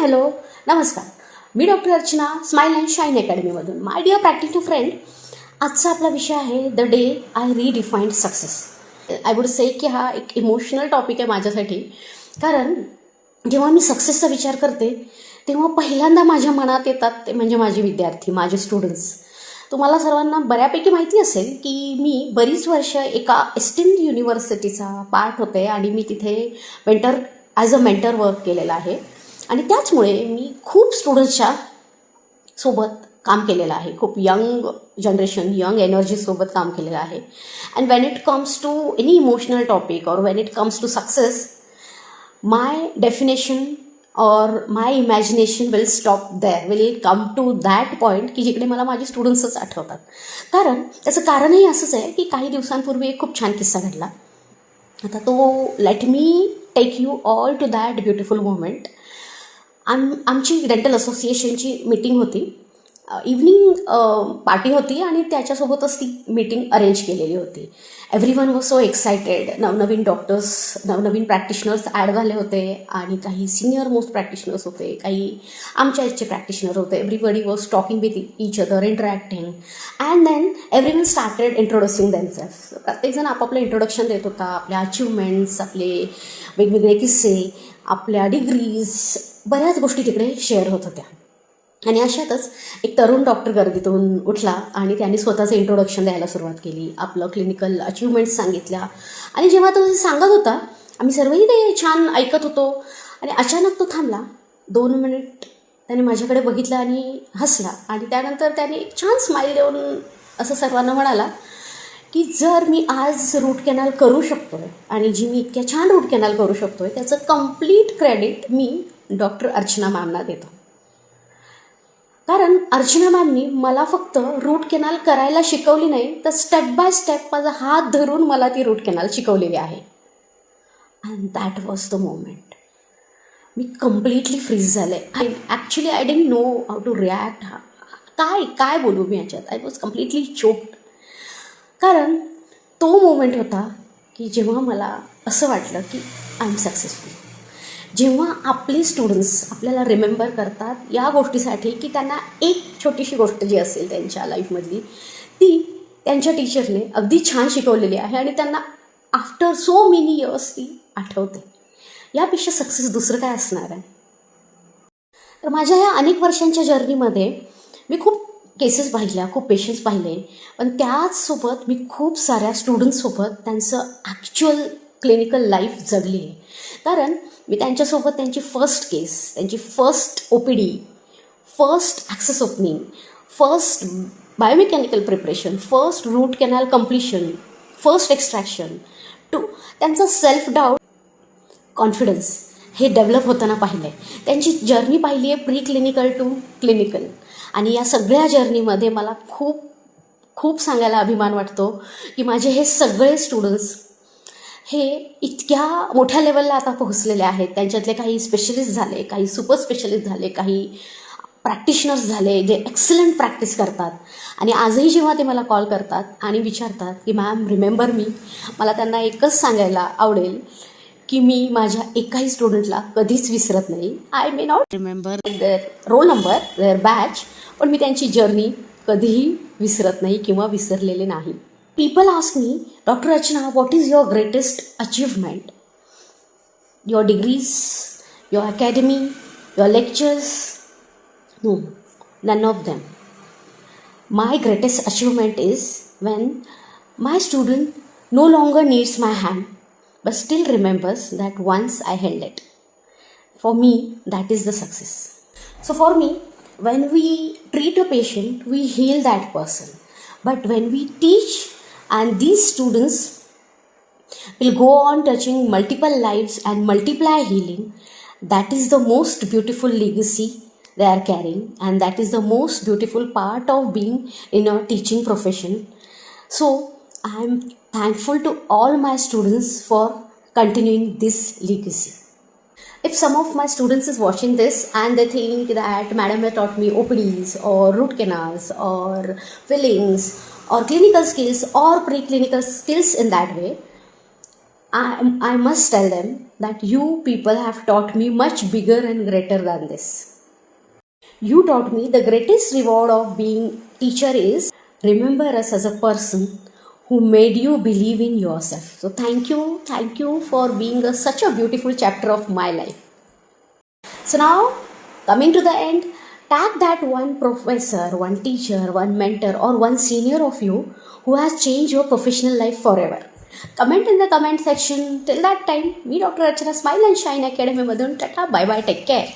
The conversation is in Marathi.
हॅलो नमस्कार. मी doctor Archana, smile and shine अकॅडमीमधून. माय डिअर प्रॅक्टिकल फ्रेंड, आजचा आपला विषय आहे the day I redefined success. I would say की हा एक इमोशनल टॉपिक आहे माझ्यासाठी, कारण जेव्हा मी सक्सेसचा विचार करते तेव्हा पहिल्यांदा माझ्या मनात येतात ते म्हणजे माझे विद्यार्थी, माझे स्टुडंट्स. तुम्हाला सर्वांना बऱ्यापैकी माहिती असेल की मी बरीच वर्ष एका एस्टिम्ड युनिव्हर्सिटीचा पार्ट होते आणि मी तिथे ॲज अ मेंटर वर्क केलेलं आहे. आणि त्याचमुळे मी खूप स्टुडंट्सच्या सोबत काम केलेलं आहे, खूप यंग जनरेशन, यंग एनर्जीसोबत काम केलेलं आहे. And when it comes to any emotional topic or when it comes to success, my definition or my imagination will stop there, will it come to that point की जिकडे मला माझे स्टुडंट्सच आठवतात. कारण त्याचं कारणही असंच आहे की काही दिवसांपूर्वी एक खूप छान किस्सा घडला. आता तो let me take you all to that beautiful moment. आमची डेंटल असोसिएशनची मीटिंग होती, इव्हनिंग पार्टी होती आणि त्याच्यासोबतच ती मीटिंग अरेंज केलेली होती. Everyone was so excited. नवनवीन डॉक्टर्स, नवनवीन प्रॅक्टिशनर्स ॲड झाले होते आणि काही सिनियर मोस्ट प्रॅक्टिशनर्स होते, काही आमच्या एजचे प्रॅक्टिशनर होते. Everybody was talking with each other, interacting, and then everyone started introducing themselves. प्रत्येकजण आपापलं इंट्रोडक्शन देत होता, आपल्या अचिव्हमेंट्स, आपले वेगवेगळे किस्से, आपल्या डिग्रीज, बऱ्याच गोष्टी तिकडे शेअर होत होत्या. आणि अशातच एक तरुण डॉक्टर गर्दीतून उठला आणि त्याने स्वतःचं इंट्रोडक्शन द्यायला सुरुवात केली, आपलं क्लिनिकल अचिव्हमेंट्स सांगितल्या. आणि जेव्हा तो सांगत होता आम्ही सर्वही ते छान ऐकत होतो आणि अचानक तो थांबला. 2 मिनिट त्याने माझ्याकडे बघितलं आणि हसला आणि त्यानंतर त्याने छान स्माईल देऊन असं सर्वांना म्हणाला की जर मी आज रूट कॅनल करू शकतो आहे आणि जी मी इतक्या छान रूट कॅनल करू शकतो आहे त्याचं कम्प्लीट क्रेडिट मी डॉक्टर अर्चना मॅमना देतो. कारण अर्चना मॅमनी मला फक्त रूट कॅनल करायला शिकवली नाही, तर स्टेप बाय स्टेप माझा हात धरून मला ती रूट कॅनल शिकवलेली आहे. And that was the moment. मी कम्प्लिटली फ्रीज झाले. I didn't know how to react. काय बोलू मी याच्यात. I was completely choked. कारण तो मोमेंट होता की जेव्हा मला असं वाटलं की आय एम सक्सेसफुल. जेव्हा आपले स्टुडंट्स आपल्याला रिमेंबर करतात या गोष्टीसाठी की त्यांना एक छोटीशी गोष्ट जी असेल त्यांच्या लाईफमधली ती त्यांच्या टीचरने अगदी छान शिकवलेली आहे आणि त्यांना आफ्टर सो मेनी इयर्स ती आठवते, यापेक्षा सक्सेस दुसरं काय असणार आहे. तर माझ्या ह्या अनेक वर्षांच्या जर्नीमध्ये मी खूप केसेस पाहिल्या, खूप पेशंट्स पाहिले, पण त्याचसोबत मी खूप साऱ्या स्टुडंट्ससोबत त्यांचं ॲक्च्युअल क्लिनिकल लाईफ जगली आहे. कारण मी त्यांच्यासोबत त्यांची फर्स्ट केस, त्यांची first OPD, first access opening, first biomechanical preparation, first root canal completion, first extraction to त्यांचा सेल्फ डाऊट, कॉन्फिडन्स हे डेव्हलप होताना पाहिलं आहे. त्यांची जर्नी पाहिली आहे प्री क्लिनिकल टू क्लिनिकल. आणि या सगळ्या जर्नीमध्ये मला खूप खूप सांगायला अभिमान वाटतो की माझे हे सगळे स्टुडंट्स हे इतक्या मोठ्या लेवलला आता पोहोचलेले आहेत. त्यांच्यातले काही स्पेशलिस्ट झाले, काही सुपर स्पेशलिस्ट झाले, काही प्रॅक्टिशनर्स झाले जे एक्सलंट प्रॅक्टिस करतात. आणि आजही जेव्हा ते मला कॉल करतात आणि विचारतात की मॅम रिमेंबर मी, मला त्यांना एकच सांगायला आवडेल की मी माझ्या एकाही स्टुडंटला कधीच विसरत नाही. I may not remember their roll number, their batch, पण मी त्यांची जर्नी कधीही विसरत नाही किंवा विसरलेले नाही. People ask me, Dr. Archana, what is your greatest achievement? Your degrees, your academy, your lectures? No, none of them. My greatest achievement is when my student no longer needs my hand, but still remembers that once I held it. For me, that is the success. So for me, when we treat a patient, we heal that person. But when we teach, and these students will go on touching multiple lives and multiply healing, that is the most beautiful legacy they are carrying, and that is the most beautiful part of being in a teaching profession. So I am thankful to all my students for continuing this legacy. If some of my students is watching this and they think that madam has taught me OPDs or root canals or fillings or clinical skills or preclinical skills in that way, I must tell them that you people have taught me much bigger and greater than this. You taught me the greatest reward of being teacher is remember us as a person who made you believe in yourself. So thank you for being such a beautiful chapter of my life. So now, coming to the end, tag that one professor, one teacher, one mentor, or one senior of you who has changed your professional life forever. Comment in the comment section. Till that time, me Dr. Archana Smile and Shine Academy Madhun. Tata, bye bye, take care.